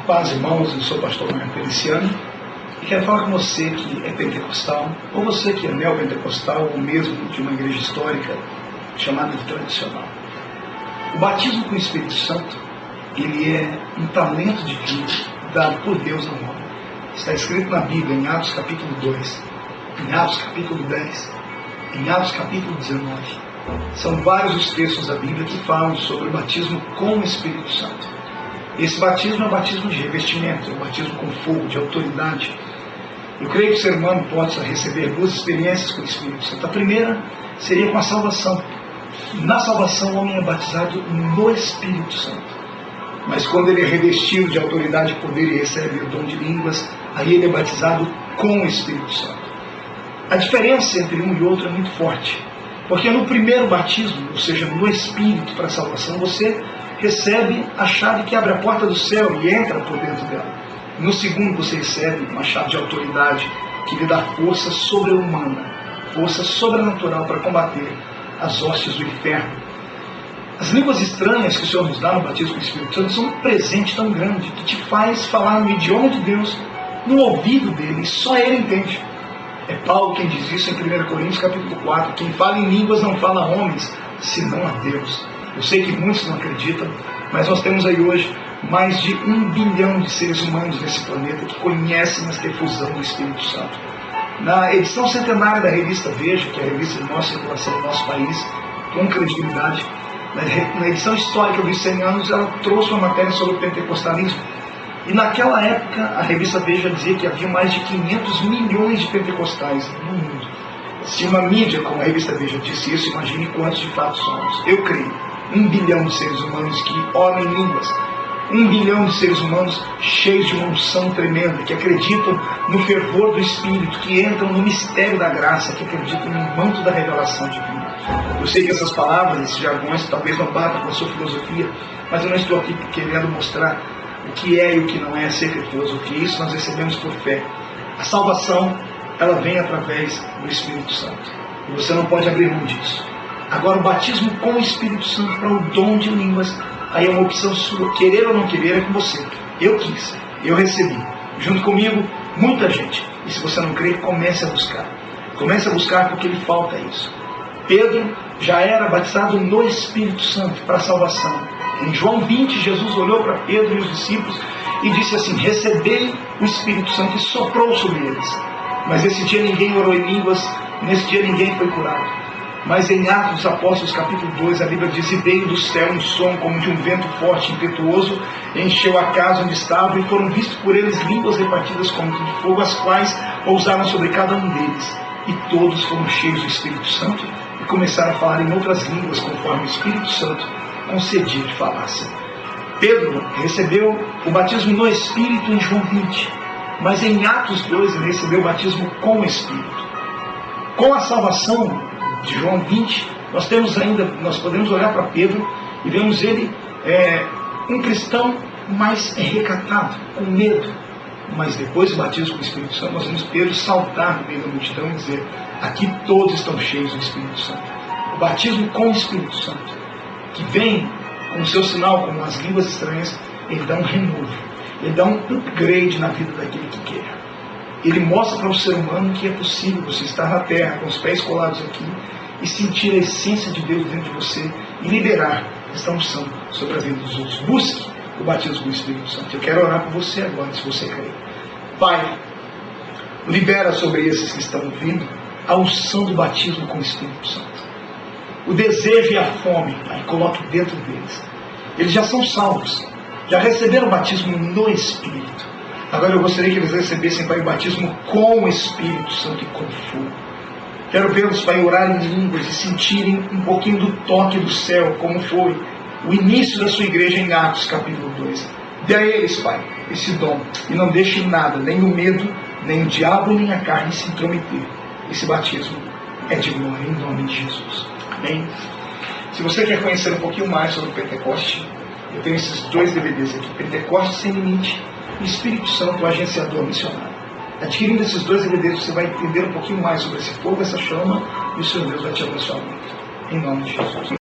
Paz, irmãos, eu sou o pastor Marco Feliciano e quero falar com você que é pentecostal, ou você que é neopentecostal, ou mesmo de uma igreja histórica chamada de tradicional. O batismo com o Espírito Santo, ele é um talento divino dado por Deus ao homem. Está escrito na Bíblia, em Atos capítulo 2, em Atos capítulo 10, em Atos capítulo 19. São vários os textos da Bíblia que falam sobre o batismo com o Espírito Santo. Esse batismo é um batismo de revestimento, é um batismo com fogo, de autoridade. Eu creio que o ser humano possa receber duas experiências com o Espírito Santo. A primeira seria com a salvação. Na salvação, o homem é batizado no Espírito Santo. Mas quando ele é revestido de autoridade e poder e recebe o dom de línguas, aí ele é batizado com o Espírito Santo. A diferença entre um e outro é muito forte. Porque no primeiro batismo, ou seja, no Espírito para a salvação, você recebe a chave que abre a porta do céu e entra por dentro dela. No segundo, você recebe uma chave de autoridade que lhe dá força sobre-humana, força sobrenatural para combater as hostes do inferno. As línguas estranhas que o Senhor nos dá no batismo com o Espírito Santo são um presente tão grande que te faz falar no idioma de Deus, no ouvido dele, e só ele entende. É Paulo quem diz isso em 1 Coríntios capítulo 4, quem fala em línguas não fala a homens, senão a Deus. Eu sei que muitos não acreditam, mas nós temos aí hoje mais de 1 bilhão de seres humanos nesse planeta que conhecem esta efusão do Espírito Santo. Na edição centenária da revista Veja, que é a revista de nossa circulação no nosso país, com credibilidade, na edição histórica dos 100 anos, ela trouxe uma matéria sobre o pentecostalismo. E naquela época, a revista Veja dizia que havia mais de 500 milhões de pentecostais no mundo. Se uma mídia como a revista Veja disse isso, imagine quantos de fato somos. Eu creio. 1 bilhão de seres humanos que oram em línguas. 1 bilhão de seres humanos cheios de uma unção tremenda, que acreditam no fervor do Espírito, que entram no mistério da graça, que acreditam no manto da revelação divina. Eu sei que essas palavras, esses jargões, talvez não batam com a sua filosofia, mas eu não estou aqui querendo mostrar o que é e o que não é acerca de filosofia. Isso nós recebemos por fé. A salvação, ela vem através do Espírito Santo. E você não pode abrir mão disso. Agora, o batismo com o Espírito Santo para o dom de línguas, aí é uma opção sua. Querer ou não querer é com você. Eu quis, eu recebi. Junto comigo, muita gente. E se você não crê, comece a buscar. Comece a buscar porque lhe falta isso. Pedro já era batizado no Espírito Santo para a salvação. Em João 20, Jesus olhou para Pedro e os discípulos e disse assim: recebei o Espírito Santo, e soprou sobre eles. Mas esse dia ninguém orou em línguas, nesse dia ninguém foi curado. Mas em Atos dos Apóstolos, capítulo 2, a Bíblia diz: e veio do céu um som como de um vento forte e impetuoso, encheu a casa onde estavam, e foram vistos por eles línguas repartidas como de fogo, as quais pousaram sobre cada um deles. E todos foram cheios do Espírito Santo, e começaram a falar em outras línguas, conforme o Espírito Santo concedia que falassem. Pedro recebeu o batismo no Espírito em João 20, mas em Atos 2 ele recebeu o batismo com o Espírito. Com a salvação de João 20, nós podemos olhar para Pedro e vemos ele um cristão mais recatado, com medo. Mas depois do batismo com o Espírito Santo, nós vemos Pedro saltar no meio da multidão e dizer: aqui todos estão cheios do Espírito Santo. O batismo com o Espírito Santo, que vem com o seu sinal, como as línguas estranhas, ele dá um renovo, ele dá um upgrade na vida daquele que quer. Ele mostra para o ser humano que é possível você estar na terra, com os pés colados aqui, e sentir a essência de Deus dentro de você, e liberar esta unção sobre a vida dos outros. Busque o batismo com o Espírito Santo. Eu quero orar por você agora, se você crê. Pai, libera sobre esses que estão ouvindo a unção do batismo com o Espírito Santo. O desejo e a fome, Pai, coloque dentro deles. Eles já são salvos, já receberam o batismo no Espírito. Agora eu gostaria que eles recebessem, Pai, o batismo com o Espírito Santo e com fogo. Quero vê-los, Pai, orar em línguas e sentirem um pouquinho do toque do céu, como foi o início da sua igreja em Atos, capítulo 2. Dê a eles, Pai, esse dom, e não deixe nada, nem o medo, nem o diabo, nem a carne se intrometer. Esse batismo é de glória, em nome de Jesus. Amém? Se você quer conhecer um pouquinho mais sobre o Pentecoste, eu tenho esses 2 DVDs aqui: Pentecoste Sem Limite e Espírito Santo, o Agenciador Missionário. Adquirindo esses 2 DVDs, você vai entender um pouquinho mais sobre esse fogo, essa chama, e o Senhor Deus vai te abençoar muito. Em nome de Jesus.